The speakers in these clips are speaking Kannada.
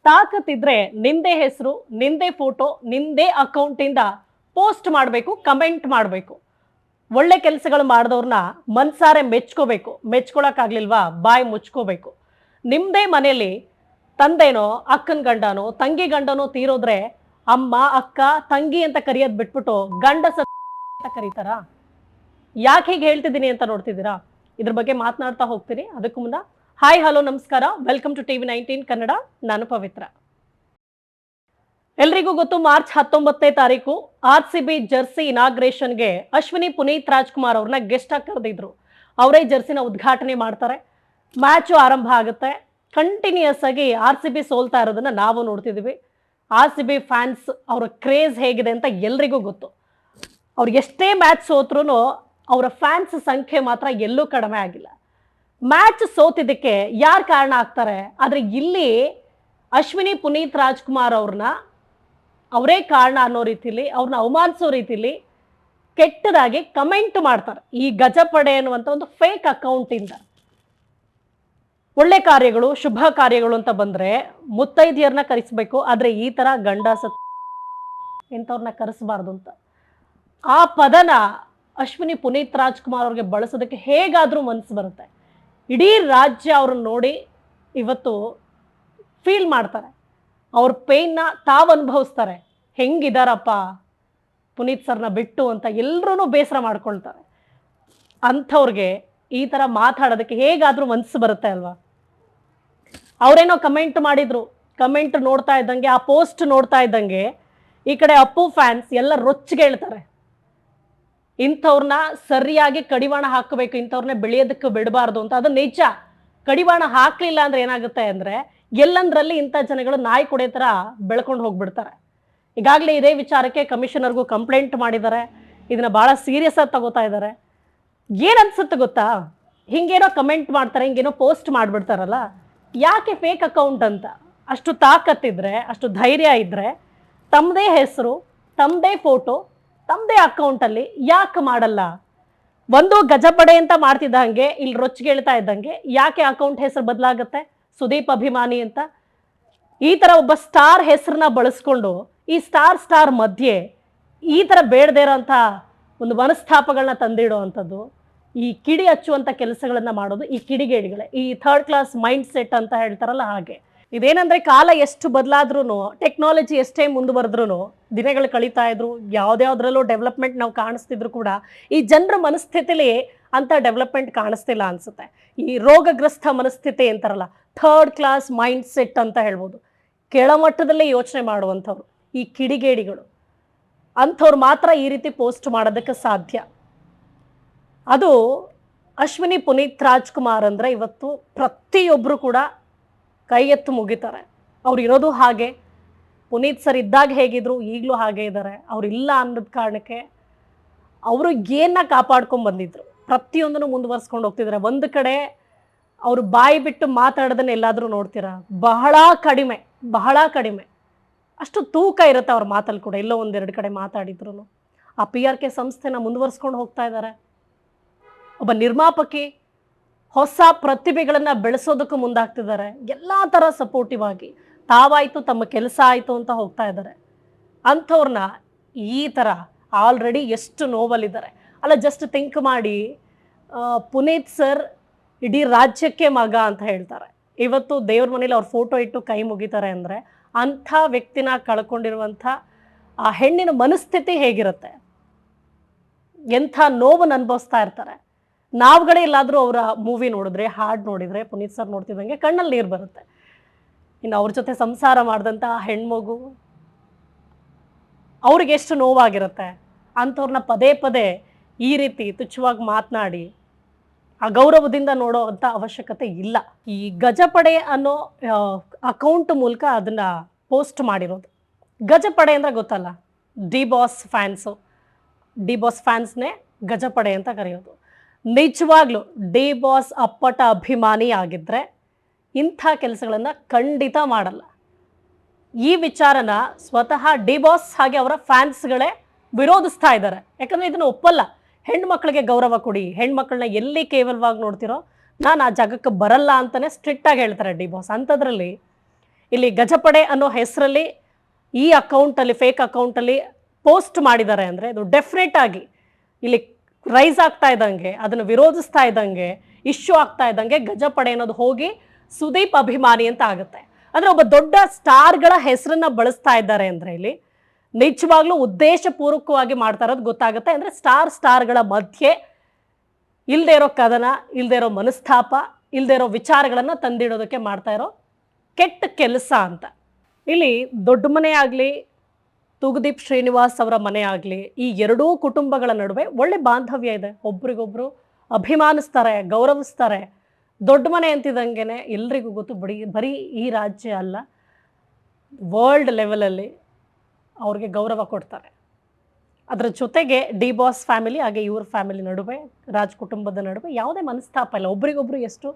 ತಾಕತ್ತಿದ್ರೆ ನಿಂದೇ ಹೆಸರು, ನಿಂದೇ ಫೋಟೋ, ನಿಂದೇ ಅಕೌಂಟಿಂದ ಪೋಸ್ಟ್ ಮಾಡಬೇಕು, ಕಮೆಂಟ್ ಮಾಡಬೇಕು. ಒಳ್ಳೆ ಕೆಲಸಗಳು ಮಾಡಿದವ್ರನ್ನ ಮನ್ಸಾರೆ ಮೆಚ್ಕೋಬೇಕು. ಮೆಚ್ಕೊಳಕ್ಕಾಗ್ಲಿಲ್ವಾ ಬಾಯಿ ಮುಚ್ಕೋಬೇಕು. ನಿಮ್ಮದೇ ಮನೆಯಲ್ಲಿ ತಂದೆನೋ ಅಕ್ಕನ ಗಂಡನೋ ತಂಗಿ ಗಂಡನೋ ತೀರೋದ್ರೆ ಅಮ್ಮ ಅಕ್ಕ ತಂಗಿ ಅಂತ ಕರೆಯೋದು ಬಿಟ್ಬಿಟ್ಟು ಗಂಡಸ ಅಂತ ಕರೀತಾರ? ಯಾಕೆ ಹೀಗೆ ಹೇಳ್ತಿದ್ದೀನಿ ಅಂತ ನೋಡ್ತಿದ್ದೀರಾ? ಇದ್ರ ಬಗ್ಗೆ ಮಾತನಾಡ್ತಾ ಹೋಗ್ತೀನಿ. ಅದಕ್ಕೂ ಮುನ್ನ ಹಾಯ್ ಹಲೋ ನಮಸ್ಕಾರ, ವೆಲ್ಕಮ್ ಟು TV19 ಕನ್ನಡ. ನಾನು ಪವಿತ್ರ. ಎಲ್ರಿಗೂ ಗೊತ್ತು, ಮಾರ್ಚ್ 19ನೇ ತಾರೀಕು RCB ಜರ್ಸಿ ಇನಾಗ್ರೇಷನ್ಗೆ ಅಶ್ವಿನಿ ಪುನೀತ್ ರಾಜ್ಕುಮಾರ್ ಅವ್ರನ್ನ ಗೆಸ್ಟ್ ಆಗಿ ಕರೆದಿದ್ರು. ಅವರೇ ಜರ್ಸಿನ ಉದ್ಘಾಟನೆ ಮಾಡ್ತಾರೆ. ಮ್ಯಾಚು ಆರಂಭ ಆಗುತ್ತೆ. ಕಂಟಿನ್ಯೂಸ್ ಆಗಿ RCB ಸೋಲ್ತಾ ಇರೋದನ್ನ ನಾವು ನೋಡ್ತಿದ್ದೀವಿ. RCB ಫ್ಯಾನ್ಸ್ ಅವರ ಕ್ರೇಜ್ ಹೇಗಿದೆ ಅಂತ ಎಲ್ರಿಗೂ ಗೊತ್ತು. ಅವ್ರು ಎಷ್ಟೇ ಮ್ಯಾಚ್ ಸೋತ್ರೂ ಅವರ ಫ್ಯಾನ್ಸ್ ಸಂಖ್ಯೆ ಮಾತ್ರ ಎಲ್ಲೂ ಕಡಿಮೆ ಆಗಿಲ್ಲ. ಮ್ಯಾಚ್ ಸೋತಿದ್ದಕ್ಕೆ ಯಾರು ಕಾರಣ ಆಗ್ತಾರೆ? ಆದರೆ ಇಲ್ಲಿ ಅಶ್ವಿನಿ ಪುನೀತ್ ರಾಜ್ಕುಮಾರ್ ಅವ್ರನ್ನ ಅವರೇ ಕಾರಣ ಅನ್ನೋ ರೀತಿಲಿ, ಅವ್ರನ್ನ ಅವಮಾನಿಸೋ ರೀತಿಲಿ ಕೆಟ್ಟದಾಗಿ ಕಮೆಂಟ್ ಮಾಡ್ತಾರೆ ಈ ಗಜಪಡೆ ಅನ್ನುವಂಥ ಒಂದು ಫೇಕ್ ಅಕೌಂಟಿಂದ. ಒಳ್ಳೆ ಕಾರ್ಯಗಳು, ಶುಭ ಕಾರ್ಯಗಳು ಅಂತ ಬಂದರೆ ಮುತ್ತೈದೆಯರನ್ನ ಕರೆಸಬೇಕು, ಆದರೆ ಈ ಥರ ಗಂಡಸ ಇಂಥವ್ರನ್ನ ಕರೆಸಬಾರ್ದು ಅಂತ ಆ ಪದನ ಅಶ್ವಿನಿ ಪುನೀತ್ ರಾಜ್ಕುಮಾರ್ ಅವ್ರಿಗೆ ಬಳಸೋದಕ್ಕೆ ಹೇಗಾದರೂ ಮನಸ್ಸು ಬರುತ್ತೆ. ಇಡೀ ರಾಜ್ಯ ಅವ್ರನ್ನ ನೋಡಿ ಇವತ್ತು ಫೀಲ್ ಮಾಡ್ತಾರೆ. ಅವ್ರ ಪೇಯ್ನ ತಾವು ಅನುಭವಿಸ್ತಾರೆ. ಹೆಂಗಿದಾರಪ್ಪ ಪುನೀತ್ ಸರ್ನ ಬಿಟ್ಟು ಅಂತ ಎಲ್ಲರೂ ಬೇಸರ ಮಾಡ್ಕೊಳ್ತಾರೆ. ಅಂಥವ್ರಿಗೆ ಈ ಥರ ಮಾತಾಡೋದಕ್ಕೆ ಹೇಗಾದರೂ ಮನಸ್ಸು ಬರುತ್ತೆ ಅಲ್ವಾ? ಅವರೇನೋ ಕಮೆಂಟ್ ಮಾಡಿದರು. ಕಮೆಂಟ್ ನೋಡ್ತಾ ಇದ್ದಂಗೆ, ಆ ಪೋಸ್ಟ್ ನೋಡ್ತಾ ಇದ್ದಂಗೆ ಈ ಕಡೆ ಅಪ್ಪು ಫ್ಯಾನ್ಸ್ ಎಲ್ಲ ರೊಚ್ಚಿಗೆ ಹೇಳ್ತಾರೆ. ಇಂಥವ್ರನ್ನ ಸರಿಯಾಗಿ ಕಡಿವಾಣ ಹಾಕಬೇಕು, ಇಂಥವ್ರನ್ನ ಬೆಳೆಯೋದಕ್ಕೆ ಬಿಡಬಾರ್ದು ಅಂತ. ಅದು ನಿಜ. ಕಡಿವಾಣ ಹಾಕಲಿಲ್ಲ ಅಂದರೆ ಏನಾಗುತ್ತೆ ಅಂದರೆ ಎಲ್ಲಂದ್ರಲ್ಲಿ ಇಂಥ ಜನಗಳು ನಾಯಿ ಕೊಡೋ ಥರ ಬೆಳ್ಕೊಂಡು ಹೋಗ್ಬಿಡ್ತಾರೆ. ಈಗಾಗಲೇ ಇದೇ ವಿಚಾರಕ್ಕೆ ಕಮಿಷನರ್ಗೂ ಕಂಪ್ಲೇಂಟ್ ಮಾಡಿದ್ದಾರೆ. ಇದನ್ನು ಭಾಳ ಸೀರಿಯಸ್ ಆಗಿ ತಗೋತಾ ಇದ್ದಾರೆ. ಏನನ್ಸುತ್ತೆ ಗೊತ್ತಾ? ಹಿಂಗೇನೋ ಕಮೆಂಟ್ ಮಾಡ್ತಾರೆ, ಹಿಂಗೇನೋ ಪೋಸ್ಟ್ ಮಾಡಿಬಿಡ್ತಾರಲ್ಲ, ಯಾಕೆ ಫೇಕ್ ಅಕೌಂಟ್ ಅಂತ? ಅಷ್ಟು ತಾಕತ್ತಿದ್ರೆ, ಅಷ್ಟು ಧೈರ್ಯ ಇದ್ದರೆ ತಮ್ಮದೇ ಹೆಸರು, ತಮ್ಮದೇ ಫೋಟೋ, ತಮ್ಮದೇ ಅಕೌಂಟಲ್ಲಿ ಯಾಕೆ ಮಾಡಲ್ಲ? ಒಂದು ಗಜಪಡೆ ಅಂತ ಮಾಡ್ತಿದ್ದ ಹಾಗೆ ಇಲ್ಲಿ ರೊಚ್ಚಿಗೆ ಹೇಳ್ತಾ ಇದ್ದಂಗೆ ಯಾಕೆ ಅಕೌಂಟ್ ಹೆಸರು ಬದಲಾಗುತ್ತೆ? ಸುದೀಪ್ ಅಭಿಮಾನಿ ಅಂತ ಈ ಥರ ಒಬ್ಬ ಸ್ಟಾರ್ ಹೆಸರನ್ನ ಬಳಸ್ಕೊಂಡು ಈ ಸ್ಟಾರ್ ಮಧ್ಯೆ ಈ ಥರ ಬೇಡದೇ ಇರೋಂಥ ಒಂದು ಮನಸ್ತಾಪಗಳನ್ನ ತಂದಿಡೋ ಅಂಥದ್ದು, ಈ ಕಿಡಿ ಹಚ್ಚುವಂಥ ಕೆಲಸಗಳನ್ನು ಮಾಡೋದು ಈ ಕಿಡಿಗೇಡಿಗಳೇ. ಈ ಥರ್ಡ್ ಕ್ಲಾಸ್ ಮೈಂಡ್ ಸೆಟ್ ಅಂತ ಹೇಳ್ತಾರಲ್ಲ ಹಾಗೆ. ಇದೇನಂದರೆ ಕಾಲ ಎಷ್ಟು ಬದಲಾದ್ರೂ, ಟೆಕ್ನಾಲಜಿ ಎಷ್ಟೇ ಮುಂದುವರೆದ್ರೂ, ದಿನಗಳು ಕಳೀತಾ ಇದ್ರು, ಯಾವುದ್ಯಾವುದ್ರಲ್ಲೂ ಡೆವಲಪ್ಮೆಂಟ್ ನಾವು ಕಾಣಿಸ್ತಿದ್ರು ಕೂಡ ಈ ಜನರ ಮನಸ್ಥಿತಿಲಿ ಅಂಥ ಡೆವಲಪ್ಮೆಂಟ್ ಕಾಣಿಸ್ತಿಲ್ಲ ಅನಿಸುತ್ತೆ. ಈ ರೋಗಗ್ರಸ್ತ ಮನಸ್ಥಿತಿ ಅಂತಾರಲ್ಲ, ಥರ್ಡ್ ಕ್ಲಾಸ್ ಮೈಂಡ್ ಸೆಟ್ ಅಂತ ಹೇಳ್ಬೋದು. ಕೆಳಮಟ್ಟದಲ್ಲೇ ಯೋಚನೆ ಮಾಡುವಂಥವ್ರು ಈ ಕಿಡಿಗೇಡಿಗಳು. ಅಂಥವ್ರು ಮಾತ್ರ ಈ ರೀತಿ ಪೋಸ್ಟ್ ಮಾಡೋದಕ್ಕೆ ಸಾಧ್ಯ. ಅದು ಅಶ್ವಿನಿ ಪುನೀತ್ ರಾಜ್ಕುಮಾರ್ ಅಂದರೆ ಇವತ್ತು ಪ್ರತಿಯೊಬ್ಬರು ಕೂಡ ಕೈ ಎತ್ತು ಮುಗಿತಾರೆ. ಅವ್ರು ಇರೋದು ಹಾಗೆ. ಪುನೀತ್ ಸರ್ ಇದ್ದಾಗ ಹೇಗಿದ್ರು ಈಗಲೂ ಹಾಗೆ ಇದ್ದಾರೆ. ಅವರಿಲ್ಲ ಅನ್ನೋದ ಕಾರಣಕ್ಕೆ ಅವರು ಏನನ್ನ ಕಾಪಾಡ್ಕೊಂಡು ಬಂದಿದ್ರು, ಪ್ರತಿಯೊಂದನ್ನು ಮುಂದುವರ್ಸ್ಕೊಂಡು ಹೋಗ್ತಿದ್ದಾರೆ. ಒಂದು ಕಡೆ ಅವರು ಬಾಯಿ ಬಿಟ್ಟು ಮಾತಾಡೋದನ್ನ ಎಲ್ಲಾದರೂ ನೋಡ್ತೀರಾ? ಬಹಳ ಕಡಿಮೆ. ಅಷ್ಟು ತೂಕ ಇರುತ್ತೆ ಅವ್ರ ಮಾತಲ್ಲಿ ಕೂಡ. ಎಲ್ಲೋ ಒಂದೆರಡು ಕಡೆ ಮಾತಾಡಿದ್ರು ಆ PRK ಸಂಸ್ಥೆನ ಮುಂದುವರ್ಸ್ಕೊಂಡು ಹೋಗ್ತಾ ಇದ್ದಾರೆ. ಒಬ್ಬ ನಿರ್ಮಾಪಕಿ ಹೊಸ ಪ್ರತಿಭೆಗಳನ್ನು ಬೆಳೆಸೋದಕ್ಕೂ ಮುಂದಾಗ್ತಿದ್ದಾರೆ. ಎಲ್ಲ ಥರ ಸಪೋರ್ಟಿವ್ ಆಗಿ ತಾವಾಯಿತು ತಮ್ಮ ಕೆಲಸ ಆಯಿತು ಅಂತ ಹೋಗ್ತಾ ಇದ್ದಾರೆ. ಅಂಥವ್ರನ್ನ ಈ ಥರ ಆಲ್ರೆಡಿ ಎಷ್ಟು ನೋವಲ್ಲಿದ್ದಾರೆ ಅಲ್ಲ. ಜಸ್ಟ್ ಥಿಂಕ್ ಮಾಡಿ, ಪುನೀತ್ ಸರ್ ಇಡೀ ರಾಜ್ಯಕ್ಕೆ ಮಗ ಅಂತ ಹೇಳ್ತಾರೆ. ಇವತ್ತು ದೇವ್ರ ಮನೇಲಿ ಅವ್ರ ಫೋಟೋ ಇಟ್ಟು ಕೈ ಮುಗಿತಾರೆ ಅಂದರೆ ಅಂಥ ವ್ಯಕ್ತಿನ ಕಳ್ಕೊಂಡಿರುವಂಥ ಆ ಹೆಣ್ಣಿನ ಮನಸ್ಥಿತಿ ಹೇಗಿರುತ್ತೆ? ಎಂಥ ನೋವನ್ನು ಅನುಭವಿಸ್ತಾ ಇರ್ತಾರೆ. ನಾವುಗಳೇ ಎಲ್ಲಾದರೂ ಅವರ ಮೂವಿ ನೋಡಿದ್ರೆ, ಹಾಡು ನೋಡಿದರೆ, ಪುನೀತ್ ಸರ್ ನೋಡ್ತಿದ್ದಂಗೆ ಕಣ್ಣಲ್ಲಿ ನೀರು ಬರುತ್ತೆ. ಇನ್ನು ಅವ್ರ ಜೊತೆ ಸಂಸಾರ ಮಾಡಿದಂಥ ಹೆಣ್ಮಗು, ಅವ್ರಿಗೆ ಎಷ್ಟು ನೋವಾಗಿರುತ್ತೆ. ಅಂಥವ್ರನ್ನ ಪದೇ ಈ ರೀತಿ ತುಚ್ಛವಾಗಿ ಮಾತನಾಡಿ ಅಗೌರವದಿಂದ ನೋಡೋ ಅಂಥ ಅವಶ್ಯಕತೆ ಇಲ್ಲ. ಈ ಗಜಪಡೆ ಅನ್ನೋ ಅಕೌಂಟ್ ಮೂಲಕ ಅದನ್ನು ಪೋಸ್ಟ್ ಮಾಡಿರೋದು. ಗಜಪಡೆ ಅಂದರೆ ಗೊತ್ತಲ್ಲ, ಡಿ ಬಾಸ್ ಫ್ಯಾನ್ಸ್ನೇ ಗಜಪಡೆ ಅಂತ ಕರೆಯೋದು. ನಿಜವಾಗ್ಲೂ ಡಿ ಬಾಸ್ ಅಪ್ಪಟ ಅಭಿಮಾನಿ ಆಗಿದ್ದರೆ ಇಂಥ ಕೆಲಸಗಳನ್ನು ಖಂಡಿತ ಮಾಡಲ್ಲ. ಈ ವಿಚಾರನ ಸ್ವತಃ ಡಿ ಬಾಸ್ ಹಾಗೆ ಅವರ ಫ್ಯಾನ್ಸ್ಗಳೇ ವಿರೋಧಿಸ್ತಾ ಇದ್ದಾರೆ. ಯಾಕಂದರೆ ಇದನ್ನು ಒಪ್ಪಲ್ಲ. ಹೆಣ್ಮಕ್ಳಿಗೆ ಗೌರವ ಕೊಡಿ, ಹೆಣ್ಮಕ್ಳನ್ನ ಎಲ್ಲಿ ಕೇವಲವಾಗಿ ನೋಡ್ತಿರೋ ನಾನು ಆ ಜಾಗಕ್ಕೆ ಬರಲ್ಲ ಅಂತಲೇ ಸ್ಟ್ರಿಕ್ಟಾಗಿ ಹೇಳ್ತಾರೆ ಡಿ ಬಾಸ್. ಅಂಥದ್ರಲ್ಲಿ ಇಲ್ಲಿ ಗಜಪಡೆ ಅನ್ನೋ ಹೆಸರಲ್ಲಿ ಈ ಅಕೌಂಟಲ್ಲಿ ಫೇಕ್ ಅಕೌಂಟಲ್ಲಿ ಪೋಸ್ಟ್ ಮಾಡಿದ್ದಾರೆ ಅಂದರೆ ಅದು ಡೆಫಿನೆಟ್ ಆಗಿ ಇಲ್ಲಿ ರೈಸ್ ಆಗ್ತಾ ಇದ್ದಂಗೆ, ಅದನ್ನು ವಿರೋಧಿಸ್ತಾ ಇದ್ದಂಗೆ, ಇಶ್ಯೂ ಆಗ್ತಾ ಇದ್ದಂಗೆ ಗಜಪಡೆ ಅನ್ನೋದು ಹೋಗಿ ಸುದೀಪ್ ಅಭಿಮಾನಿ ಅಂತ ಆಗುತ್ತೆ. ಅಂದರೆ ಒಬ್ಬ ದೊಡ್ಡ ಸ್ಟಾರ್ಗಳ ಹೆಸರನ್ನ ಬಳಸ್ತಾ ಇದ್ದಾರೆ ಅಂದರೆ ಇಲ್ಲಿ ನಿಜವಾಗ್ಲೂ ಉದ್ದೇಶಪೂರ್ವಕವಾಗಿ ಮಾಡ್ತಾ ಇರೋದು ಗೊತ್ತಾಗುತ್ತೆ. ಅಂದರೆ ಸ್ಟಾರ್ಗಳ ಮಧ್ಯೆ ಇಲ್ಲದೆ ಇರೋ ಕದನ, ಇಲ್ಲದೆ ಇರೋ ಮನಸ್ತಾಪ, ಇಲ್ಲದೆ ಇರೋ ವಿಚಾರಗಳನ್ನು ತಂದಿಡೋದಕ್ಕೆ ಮಾಡ್ತಾ ಇರೋ ಕೆಟ್ಟ ಕೆಲಸ ಅಂತ. ಇಲ್ಲಿ ದೊಡ್ಡ ಮನೆ ಆಗಲಿ, ತೂಗುದೀಪ್ ಶ್ರೀನಿವಾಸ್ ಅವರ ಮನೆ ಆಗಲಿ, ಈ ಎರಡೂ ಕುಟುಂಬಗಳ ನಡುವೆ ಒಳ್ಳೆ ಬಾಂಧವ್ಯ ಇದೆ. ಒಬ್ರಿಗೊಬ್ರು ಅಭಿಮಾನಿಸ್ತಾರೆ, ಗೌರವಿಸ್ತಾರೆ. ದೊಡ್ಡ ಮನೆ ಅಂತಿದ್ದಂಗೆ ಎಲ್ರಿಗೂ ಗೊತ್ತು, ಬರೀ ಈ ರಾಜ್ಯ ಅಲ್ಲ, ವರ್ಲ್ಡ್ ಲೆವೆಲಲ್ಲಿ ಅವ್ರಿಗೆ ಗೌರವ ಕೊಡ್ತಾರೆ. ಅದರ ಜೊತೆಗೆ ಡಿ ಬಾಸ್ ಫ್ಯಾಮಿಲಿ ಹಾಗೆ ಇವ್ರ ಫ್ಯಾಮಿಲಿ ನಡುವೆ, ರಾಜ್ ಕುಟುಂಬದ ನಡುವೆ ಯಾವುದೇ ಮನಸ್ತಾಪ ಇಲ್ಲ. ಒಬ್ರಿಗೊಬ್ರು ಎಷ್ಟು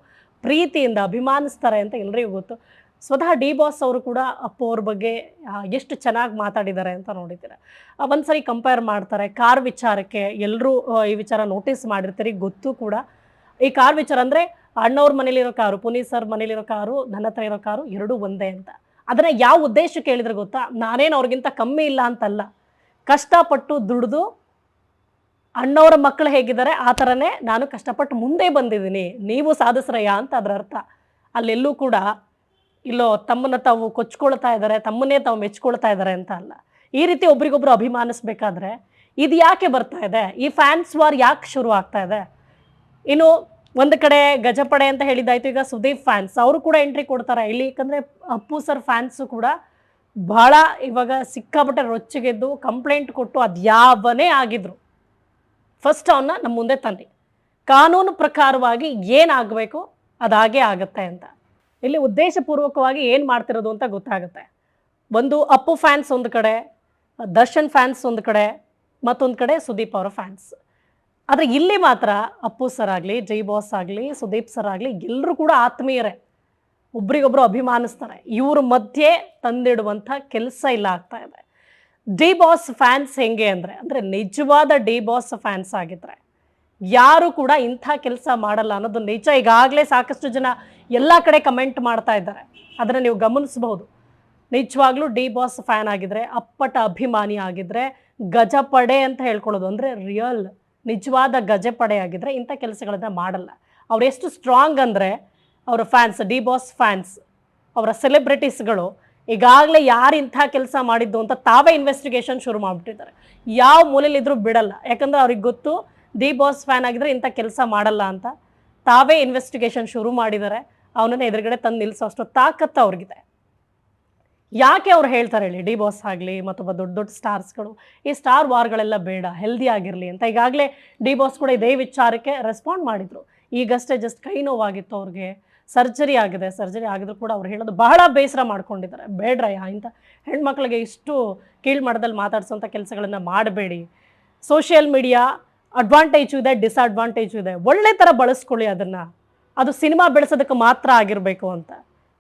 ಪ್ರೀತಿಯಿಂದ ಅಭಿಮಾನಿಸ್ತಾರೆ ಅಂತ ಎಲ್ರಿಗೂ ಗೊತ್ತು. ಸ್ವತಃ ಡಿ ಬಾಸ್ ಅವರು ಕೂಡ ಅಪ್ಪು ಅವ್ರ ಬಗ್ಗೆ ಎಷ್ಟು ಚೆನ್ನಾಗಿ ಮಾತಾಡಿದ್ದಾರೆ ಅಂತ ನೋಡಿದ್ದೀರ. ಒಂದ್ಸರಿ ಕಂಪೇರ್ ಮಾಡ್ತಾರೆ ಕಾರ್ ವಿಚಾರಕ್ಕೆ. ಎಲ್ಲರೂ ಈ ವಿಚಾರ ನೋಟಿಸ್ ಮಾಡಿರ್ತೀರಿ, ಗೊತ್ತು ಕೂಡ. ಈ ಕಾರ್ ವಿಚಾರ ಅಂದರೆ ಅಣ್ಣವ್ರ ಮನೇಲಿರೋ ಕಾರು, ಪುನೀತ್ ಸರ್ ಮನೇಲಿರೋ ಕಾರು, ನನ್ನ ಹತ್ರ ಇರೋ ಕಾರು ಎರಡೂ ಒಂದೇ ಅಂತ. ಅದನ್ನು ಯಾವ ಉದ್ದೇಶಕ್ಕೆ ಹೇಳಿದ್ರೆ ಗೊತ್ತಾ, ನಾನೇನು ಅವ್ರಿಗಿಂತ ಕಮ್ಮಿ ಇಲ್ಲ ಅಂತಲ್ಲ, ಕಷ್ಟಪಟ್ಟು ದುಡಿದು ಅಣ್ಣವರ ಮಕ್ಕಳು ಹೇಗಿದ್ದಾರೆ ಆ ಥರನೇ ನಾನು ಕಷ್ಟಪಟ್ಟು ಮುಂದೆ ಬಂದಿದ್ದೀನಿ, ನೀವು ಸಾಧಿಸ್ರಯ್ಯ ಅಂತ ಅದರ ಅರ್ಥ. ಅಲ್ಲೆಲ್ಲೂ ಕೂಡ ಇಲ್ಲೋ ತಮ್ಮನ್ನು ತಾವು ಕೊಚ್ಕೊಳ್ತಾ ಇದ್ದಾರೆ, ತಮ್ಮನ್ನೇ ತಾವು ಮೆಚ್ಕೊಳ್ತಾ ಇದ್ದಾರೆ ಅಂತ ಅಲ್ಲ. ಈ ರೀತಿ ಒಬ್ರಿಗೊಬ್ರು ಅಭಿಮಾನಿಸ್ಬೇಕಾದ್ರೆ ಇದು ಯಾಕೆ ಬರ್ತಾ ಇದೆ, ಈ ಫ್ಯಾನ್ಸ್ ವಾರ್ ಯಾಕೆ ಶುರು ಆಗ್ತಾ ಇದೆ? ಇನ್ನು ಒಂದು ಕಡೆ ಗಜಪಡೆ ಅಂತ ಹೇಳಿದ್ದಾಯ್ತು, ಈಗ ಸುದೀಪ್ ಫ್ಯಾನ್ಸ್ ಅವರು ಕೂಡ ಎಂಟ್ರಿ ಕೊಡ್ತಾರೆ ಇಲ್ಲಿ. ಯಾಕಂದರೆ ಅಪ್ಪು ಸರ್ ಫ್ಯಾನ್ಸು ಕೂಡ ಭಾಳ ಇವಾಗ ಸಿಕ್ಕಾಪಟ್ಟೆ ರೊಚ್ಚಿಗೆದ್ದು ಕಂಪ್ಲೇಂಟ್ ಕೊಟ್ಟು ಅದು ಯಾವನೇ ಆಗಿದ್ರು ಫಸ್ಟ್ ಅವನ್ನ ನಮ್ಮ ಮುಂದೆ ತನ್ನಿ, ಕಾನೂನು ಪ್ರಕಾರವಾಗಿ ಏನಾಗಬೇಕು ಅದಾಗೇ ಆಗುತ್ತೆ ಅಂತ. ಇಲ್ಲಿ ಉದ್ದೇಶಪೂರ್ವಕವಾಗಿ ಏನು ಮಾಡ್ತಿರೋದು ಅಂತ ಗೊತ್ತಾಗುತ್ತೆ. ಒಂದು ಅಪ್ಪು ಫ್ಯಾನ್ಸ್ ಒಂದು ಕಡೆ, ದರ್ಶನ್ ಫ್ಯಾನ್ಸ್ ಒಂದು ಕಡೆ, ಮತ್ತೊಂದು ಕಡೆ ಸುದೀಪ್ ಅವರ ಫ್ಯಾನ್ಸ್. ಆದರೆ ಇಲ್ಲಿ ಮಾತ್ರ ಅಪ್ಪು ಸರ್ ಆಗಲಿ, ಜೈ ಬಾಸ್ ಆಗಲಿ, ಸುದೀಪ್ ಸರ್ ಆಗಲಿ ಎಲ್ಲರೂ ಕೂಡ ಆತ್ಮೀಯರೇ, ಒಬ್ರಿಗೊಬ್ರು ಅಭಿಮಾನಿಸ್ತಾರೆ. ಇವ್ರ ಮಧ್ಯೆ ತಂದಿಡುವಂಥ ಕೆಲಸ ಇಲ್ಲ ಆಗ್ತಾ ಇದೆ. ಡಿ ಬಾಸ್ ಫ್ಯಾನ್ಸ್ ಹೆಂಗೆ ಅಂದರೆ ನಿಜವಾದ ಡಿ ಬಾಸ್ ಫ್ಯಾನ್ಸ್ ಆಗಿದ್ರೆ ಯಾರು ಕೂಡ ಇಂಥ ಕೆಲಸ ಮಾಡಲ್ಲ ಅನ್ನೋದು ನಿಜ. ಈಗಾಗಲೇ ಸಾಕಷ್ಟು ಜನ ಎಲ್ಲ ಕಡೆ ಕಮೆಂಟ್ ಮಾಡ್ತಾ ಇದ್ದಾರೆ, ಅದನ್ನು ನೀವು ಗಮನಿಸಬಹುದು. ನಿಜವಾಗ್ಲೂ ಡಿ ಬಾಸ್ ಫ್ಯಾನ್ ಆಗಿದ್ರೆ, ಅಪ್ಪಟ ಅಭಿಮಾನಿ ಆಗಿದ್ರೆ, ಗಜಪಡೆ ಅಂತ ಹೇಳ್ಕೊಳ್ಳೋದು ಅಂದರೆ ರಿಯಲ್ ನಿಜವಾದ ಗಜಪಡೆ ಆಗಿದ್ರೆ ಇಂಥ ಕೆಲಸಗಳನ್ನ ಮಾಡಲ್ಲ. ಅವ್ರು ಎಷ್ಟು ಸ್ಟ್ರಾಂಗ್ ಅಂದರೆ ಅವರ ಫ್ಯಾನ್ಸ್, ಡಿ ಬಾಸ್ ಫ್ಯಾನ್ಸ್, ಅವರ ಸೆಲೆಬ್ರಿಟೀಸ್ಗಳು ಈಗಾಗಲೇ ಯಾರು ಇಂಥ ಕೆಲಸ ಮಾಡಿದ್ದು ಅಂತ ತಾವೇ ಇನ್ವೆಸ್ಟಿಗೇಷನ್ ಶುರು ಮಾಡಿಬಿಟ್ಟಿದ್ದಾರೆ. ಯಾವ ಮೂಲೆಯಲ್ಲಿದ್ದರೂ ಬಿಡಲ್ಲ, ಯಾಕಂದರೆ ಅವ್ರಿಗೆ ಗೊತ್ತು ಡಿ ಬಾಸ್ ಫ್ಯಾನ್ ಆಗಿದ್ರೆ ಇಂಥ ಕೆಲಸ ಮಾಡಲ್ಲ ಅಂತ. ತಾವೇ ಇನ್ವೆಸ್ಟಿಗೇಷನ್ ಶುರು ಮಾಡಿದ್ದಾರೆ. ಅವನನ್ನು ಎದುರುಗಡೆ ತಂದು ನಿಲ್ಲಿಸೋಷ್ಟು ತಾಕತ್ತು ಅವ್ರಿಗಿದೆ. ಯಾಕೆ ಅವ್ರು ಹೇಳ್ತಾರೆ ಹೇಳಿ, ಡಿ ಬಾಸ್ ಆಗಲಿ ಮತ್ತೊಬ್ಬ ದೊಡ್ಡ ದೊಡ್ಡ ಸ್ಟಾರ್ಸ್ಗಳು ಈ ಸ್ಟಾರ್ ವಾರ್ಗಳೆಲ್ಲ ಬೇಡ, ಹೆಲ್ದಿ ಆಗಿರಲಿ ಅಂತ. ಈಗಾಗಲೇ ಡಿ ಬಾಸ್ ಕೂಡ ಇದೇ ವಿಚಾರಕ್ಕೆ ರೆಸ್ಪಾಂಡ್ ಮಾಡಿದರು. ಈಗಷ್ಟೇ ಜಸ್ಟ್ ಕೈ ನೋವಾಗಿತ್ತು ಅವ್ರಿಗೆ, ಸರ್ಜರಿ ಆಗಿದೆ. ಸರ್ಜರಿ ಆಗಿದ್ರು ಕೂಡ ಅವ್ರು ಹೇಳೋದು ಬಹಳ ಬೇಸರ ಮಾಡ್ಕೊಂಡಿದ್ದಾರೆ. ಬೇಡ್ರಯ್ಯ, ಇಂಥ ಹೆಣ್ಮಕ್ಳಿಗೆ ಇಷ್ಟು ಕೀಳು ಮಟ್ಟದಲ್ಲಿ ಮಾತಾಡಿಸೋಂಥ ಕೆಲಸಗಳನ್ನು ಮಾಡಬೇಡಿ. ಸೋಷಿಯಲ್ ಮೀಡಿಯಾ ಅಡ್ವಾಂಟೇಜು ಇದೆ, ಡಿಸ್ಅಡ್ವಾಂಟೇಜು ಇದೆ. ಒಳ್ಳೆ ಥರ ಬಳಸ್ಕೊಳ್ಳಿ ಅದನ್ನು, ಅದು ಸಿನಿಮಾ ಬೆಳೆಸೋದಕ್ಕೆ ಮಾತ್ರ ಆಗಿರಬೇಕು ಅಂತ.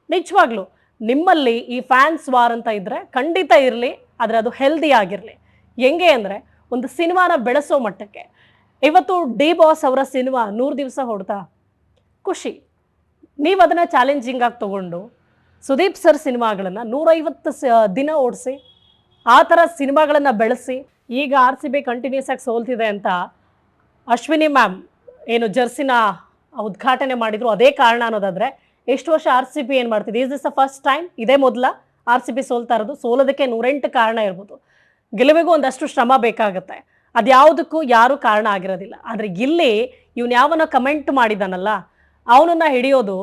ನಿಜವಾಗ್ಲೂ ನಿಮ್ಮಲ್ಲಿ ಈ ಫ್ಯಾನ್ಸ್ ವಾರ್ ಅಂತ ಇದ್ದರೆ ಖಂಡಿತ ಇರಲಿ, ಆದರೆ ಅದು ಹೆಲ್ದಿ ಆಗಿರಲಿ. ಹೆಂಗೆ ಅಂದರೆ ಒಂದು ಸಿನಿಮಾನ ಬೆಳೆಸೋ ಮಟ್ಟಕ್ಕೆ. ಇವತ್ತು ಡಿ ಬಾಸ್ ಅವರ ಸಿನಿಮಾ 100 ದಿವಸ ಹೊಡ್ತಾ ಖುಷಿ, ನೀವು ಅದನ್ನು ಚಾಲೆಂಜಿಂಗಾಗಿ ತೊಗೊಂಡು ಸುದೀಪ್ ಸರ್ ಸಿನಿಮಾಗಳನ್ನು 150 ದಿನ ಓಡಿಸಿ ಆ ಥರ ಸಿನಿಮಾಗಳನ್ನು ಬೆಳೆಸಿ, ಈಗ RCB ಕಂಟಿನ್ಯೂಸ್ ಆಗಿ ಸೋಲ್ತಿದೆ ಅಂತ ಅಶ್ವಿನಿ ಮ್ಯಾಮ್ ಏನು ಜರ್ಸಿನ ಉದ್ಘಾಟನೆ ಮಾಡಿದ್ರು, ಅದೇ ಕಾರಣ ಅನ್ನೋದಾದರೆ ಎಷ್ಟು ವರ್ಷ RCB ಏನು ಮಾಡ್ತಿದೆ? Is this the first time? ಇದೇ ಮೊದಲ RCB ಸೋಲ್ತಾ ಇರೋದು? ಸೋಲೋದಕ್ಕೆ 108 ಕಾರಣ ಇರ್ಬೋದು, ಗೆಲುವಿಗೂ ಒಂದಷ್ಟು ಶ್ರಮ ಬೇಕಾಗುತ್ತೆ. ಅದ್ಯಾವುದಕ್ಕೂ ಯಾರೂ ಕಾರಣ ಆಗಿರೋದಿಲ್ಲ. ಆದರೆ ಇಲ್ಲಿ ಇವನು ಯಾವನ ಕಮೆಂಟ್ ಮಾಡಿದಾನಲ್ಲ, ಅವನನ್ನು ಹಿಡಿಯೋದು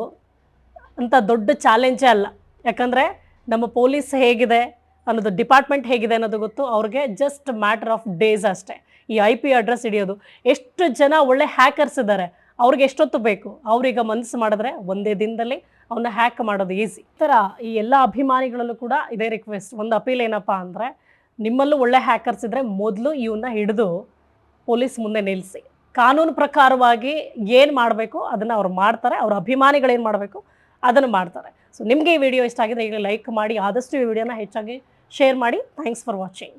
ಅಂತ ದೊಡ್ಡ ಚಾಲೆಂಜೇ ಅಲ್ಲ. ಯಾಕಂದರೆ ನಮ್ಮ ಪೊಲೀಸ್ ಹೇಗಿದೆ ಅನ್ನೋದು, ಡಿಪಾರ್ಟ್ಮೆಂಟ್ ಹೇಗಿದೆ ಅನ್ನೋದು ಗೊತ್ತು ಅವ್ರಿಗೆ. ಜಸ್ಟ್ ಮ್ಯಾಟರ್ ಆಫ್ ಡೇಸ್ ಅಷ್ಟೇ ಈ IP ಅಡ್ರೆಸ್ ಹಿಡಿಯೋದು. ಎಷ್ಟು ಜನ ಒಳ್ಳೆ ಹ್ಯಾಕರ್ಸ್ ಇದ್ದಾರೆ, ಅವ್ರಿಗೆ ಎಷ್ಟೊತ್ತು ಬೇಕು? ಅವ್ರೀಗ ಮನಸ್ಸು ಮಾಡಿದ್ರೆ ಒಂದೇ ದಿನದಲ್ಲಿ ಅವನ್ನ ಹ್ಯಾಕ್ ಮಾಡೋದು ಈಸಿ. ಈ ಥರ ಈ ಎಲ್ಲ ಅಭಿಮಾನಿಗಳಲ್ಲೂ ಕೂಡ ಇದೇ ರಿಕ್ವೆಸ್ಟ್, ಒಂದು ಅಪೀಲ್ ಏನಪ್ಪ ಅಂದರೆ, ನಿಮ್ಮಲ್ಲೂ ಒಳ್ಳೆ ಹ್ಯಾಕರ್ಸ್ ಇದ್ದರೆ ಮೊದಲು ಇವನ್ನ ಹಿಡಿದು ಪೊಲೀಸ್ ಮುಂದೆ ನಿಲ್ಲಿಸಿ. ಕಾನೂನು ಪ್ರಕಾರವಾಗಿ ಏನು ಮಾಡಬೇಕು ಅದನ್ನು ಅವ್ರು ಮಾಡ್ತಾರೆ, ಅವ್ರ ಅಭಿಮಾನಿಗಳೇನು ಮಾಡಬೇಕು ಅದನ್ನು ಮಾಡ್ತಾರೆ. ಸೊ ನಿಮಗೆ ಈ ವಿಡಿಯೋ ಇಷ್ಟ ಆಗಿದೆ, ಈಗ ಲೈಕ್ ಮಾಡಿ, ಆದಷ್ಟು ಈ ವಿಡಿಯೋನ ಹೆಚ್ಚಾಗಿ ಶೇರ್ ಮಾಡಿ. Thanks for watching.